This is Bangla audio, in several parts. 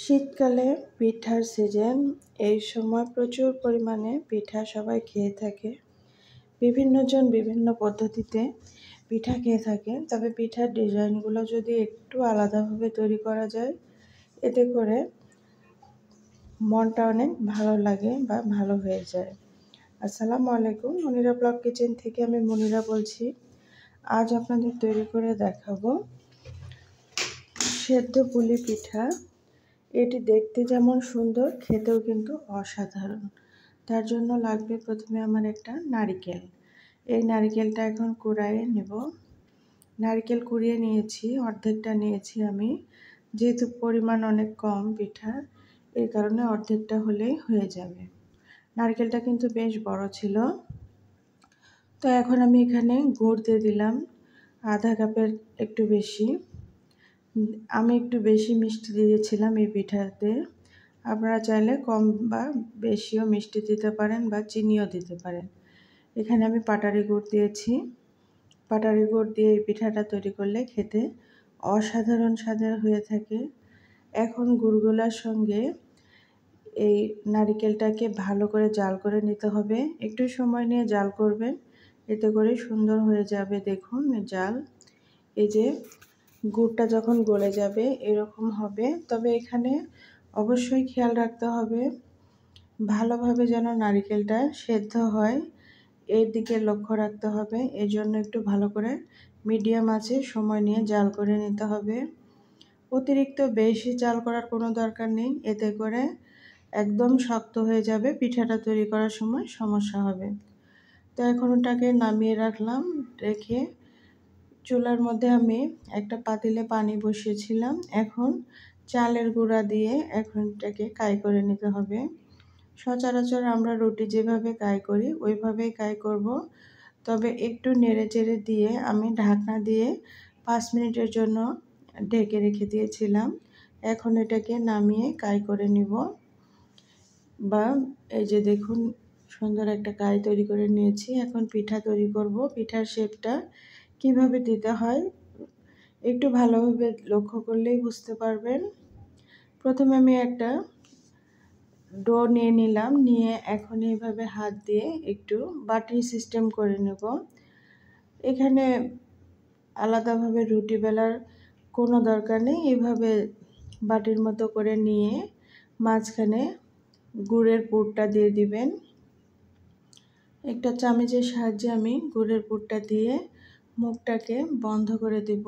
শীতকালে পিঠার সিজন। এই সময় প্রচুর পরিমাণে পিঠা সবাই খেয়ে থাকে। বিভিন্ন জন বিভিন্ন পদ্ধতিতে পিঠা খেয়ে থাকে। তবে পিঠার ডিজাইনগুলো যদি একটু আলাদাভাবে তৈরি করা যায়, এতে করে মনটা অনেক ভালো লাগে বা ভালো হয়ে যায়। আসসালামু আলাইকুম, মনিরা ব্লগ কিচেন থেকে আমি মনিরা বলছি। আজ আপনাদের তৈরি করে দেখাবো সেদ্ধ পুলি পিঠা। এটি দেখতে যেমন সুন্দর, খেতেও কিন্তু অসাধারণ। তার জন্য লাগবে প্রথমে আমার একটা নারিকেল। এই নারিকেলটা এখন কুড়াইয়ে নেব। নারিকেল কুড়িয়ে নিয়েছি, অর্ধেকটা নিয়েছি আমি। যেহেতু পরিমাণ অনেক কম পিঠার, এই কারণে অর্ধেকটা হলেই হয়ে যাবে। নারকেলটা কিন্তু বেশ বড় ছিল। তো এখন আমি এখানে গুড় দিয়ে দিলাম আধা কাপের একটু বেশি। আমি একটু বেশি মিষ্টি দিয়েছিলাম এই পিঠাতে। আপনারা চাইলে কম বা বেশিও মিষ্টি দিতে পারেন বা চিনিও দিতে পারেন। এখানে আমি পাটারি গুড় দিয়েছি। পাটারি গুড় দিয়ে এই পিঠাটা তৈরি করলে খেতে অসাধারণ স্বাদের হয়ে থাকে। এখন গুড়গুলার সঙ্গে এই নারিকেলটাকে ভালো করে জাল করে নিতে হবে। একটু সময় নিয়ে জাল করবেন, এতে করে সুন্দর হয়ে যাবে। দেখুন জাল, এই যে গুড়টা যখন গলে যাবে এরকম হবে। তবে এখানে অবশ্যই খেয়াল রাখতে হবে ভালোভাবে যেন নারকেলটা সেদ্ধ হয়, এর দিকে লক্ষ্য রাখতে হবে। এর জন্য একটু ভালো করে মিডিয়াম আঁচে সময় নিয়ে জাল করে নিতে হবে। অতিরিক্ত বেশি জাল করার কোনো দরকার নেই, এতে করে একদম শক্ত হয়ে যাবে, পিঠাটা তৈরি করার সময় সমস্যা হবে। তো এখন ওটাকে নামিয়ে রাখলাম। রেখে চুলার মধ্যে আমি একটা পাতিলে পানি বসিয়েছিলাম। এখন চালের গুঁড়া দিয়ে এখন এটাকে কাই করে নিতে হবে। সচরাচর আমরা রুটি যেভাবে কাই করি ওইভাবেই কাই করব। তবে একটু নেড়ে চেড়ে দিয়ে আমি ঢাকনা দিয়ে 5 মিনিটের জন্য ঢেকে রেখে দিয়েছিলাম। এখন এটাকে নামিয়ে কাই করে নিব। বা এই যে দেখুন সুন্দর একটা কাই তৈরি করে নিয়েছি। এখন পিঠা তৈরি করব। পিঠার শেপটা কিভাবে দিতে হয় একটু ভালোভাবে লক্ষ্য করলেই বুঝতে পারবেন। প্রথমে আমি একটা ডো নিয়ে নিলাম, নিয়ে এখন এইভাবে হাত দিয়ে একটু বাটি সিস্টেম করে নেব। এখানে আলাদাভাবে রুটি বেলার কোনো দরকার নেই। এইভাবে বাটির মতো করে নিয়ে মাঝখানে গুড়ের পুরটা দিয়ে দিবেন। একটা চামচের সাহায্যে আমি গুড়ের পুরটা দিয়ে মুখটাকে বন্ধ করে দিব।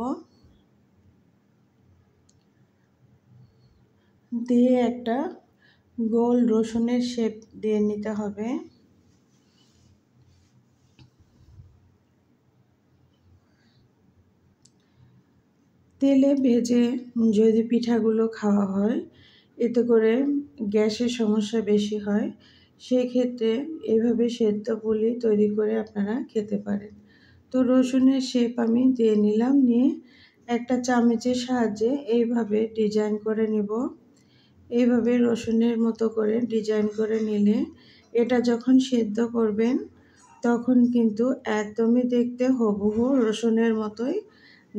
দিয়ে একটা গোল রসুনের শেপ দিয়ে নিতে হবে। তেলে ভেজে যদি পিঠাগুলো খাওয়া হয়, এতে করে গ্যাসের সমস্যা বেশি হয়। সেই ক্ষেত্রে এভাবে সেদ্ধ পুলি তৈরি করে আপনারা খেতে পারেন। তো রসুনের শেপ আমি দিয়ে নিলাম, নিয়ে একটা চামচের সাহায্যে এইভাবে ডিজাইন করে নিব। এইভাবে রসুনের মতো করে ডিজাইন করে নিলে এটা যখন সেদ্ধ করবেন তখন কিন্তু একদমই দেখতে হুবহু রসুনের মতোই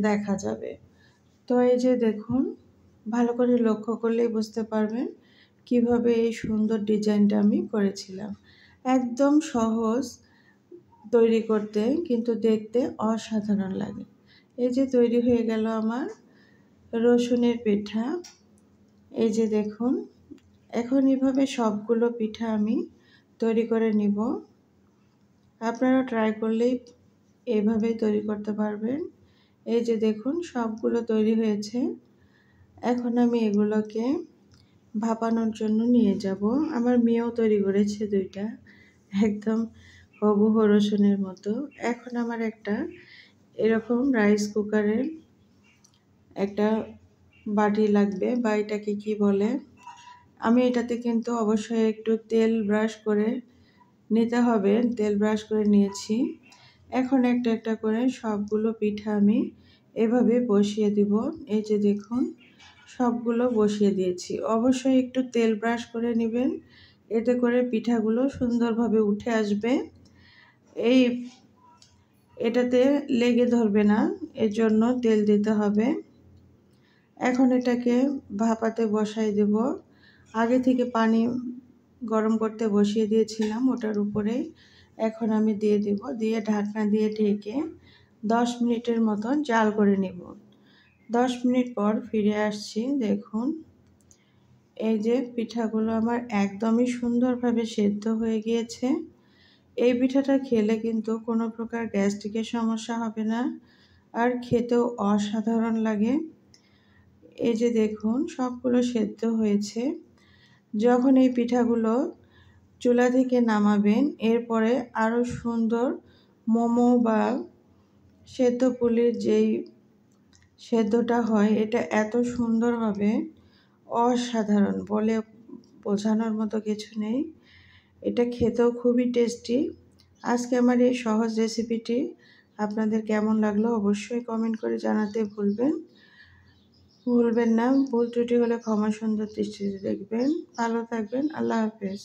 দেখা যাবে। তো এই যে দেখুন, ভালো করে লক্ষ্য করলেই বুঝতে পারবেন কিভাবে এই সুন্দর ডিজাইনটা আমি করেছিলাম। একদম সহজ তৈরি করতে, কিন্তু দেখতে অসাধারণ লাগে। এই যে তৈরি হয়ে গেল আমার রসুনের পিঠা। এই যে দেখুন, এখন এভাবে সবগুলো পিঠা আমি তৈরি করে নিব। আপনারা ট্রাই করলেই এভাবেই তৈরি করতে পারবেন। এই যে দেখুন সবগুলো তৈরি হয়েছে। এখন আমি এগুলোকে ভাপানোর জন্য নিয়ে যাব। আমার মেয়েও তৈরি করেছে দুইটা, একদম হুবহু রসুনের মতো। এখন আমার একটা এরকম রাইস কুকারের একটা বাটি লাগবে, বা এটাকে কি বলে, আমি এটাতে কিন্তু অবশ্যই একটু তেল ব্রাশ করে নিতে হবে। তেল ব্রাশ করে নিয়েছি। এখন একটা একটা করে সবগুলো পিঠা আমি এভাবে বসিয়ে দিব। এই যে দেখুন সবগুলো বসিয়ে দিয়েছি। অবশ্যই একটু তেল ব্রাশ করে নেবেন, এতে করে পিঠাগুলো সুন্দরভাবে উঠে আসবে। এটাতে লেগে ধরবে না, এর জন্য তেল দিতে হবে। এখন এটাকে ভাপাতে বসাই দেব। আগে থেকে পানি গরম করতে বসিয়ে দিয়েছিলাম ওটার উপরেই। এখন আমি দিয়ে দেব, দিয়ে ঢাকনা দিয়ে ঢেকে 10 মিনিটের মতন জাল করে নেব। 10 মিনিট পর ফিরে আসছি। দেখুন এই যে পিঠাগুলো আমার একদমই সুন্দরভাবে সেদ্ধ হয়ে গিয়েছে। এই পিঠাটা খেলে কিন্তু কোনো প্রকার গ্যাস্ট্রিকের সমস্যা হবে না, আর খেতেও অসাধারণ লাগে। এই যে দেখুন সবগুলো সেদ্ধ হয়েছে। যখন এই পিঠাগুলো চুলা থেকে নামাবেন, এরপরে আরও সুন্দর মোমো বা সেদ্ধ পুলির যেই সেদ্ধটা হয় এটা এত সুন্দর হবে, অসাধারণ, বলে বোঝানোর মতো কিছু নেই। এটা খেতেও খুবই টেস্টি। আজকে আমার এই সহজ রেসিপিটি আপনাদের কেমন লাগলো অবশ্যই কমেন্ট করে জানাতে ভুলবেন না। ভুল ত্রুটি হলে ক্ষমা সুন্দর দৃষ্টিতে দেখবেন। ভালো থাকবেন। আল্লাহ হাফেজ।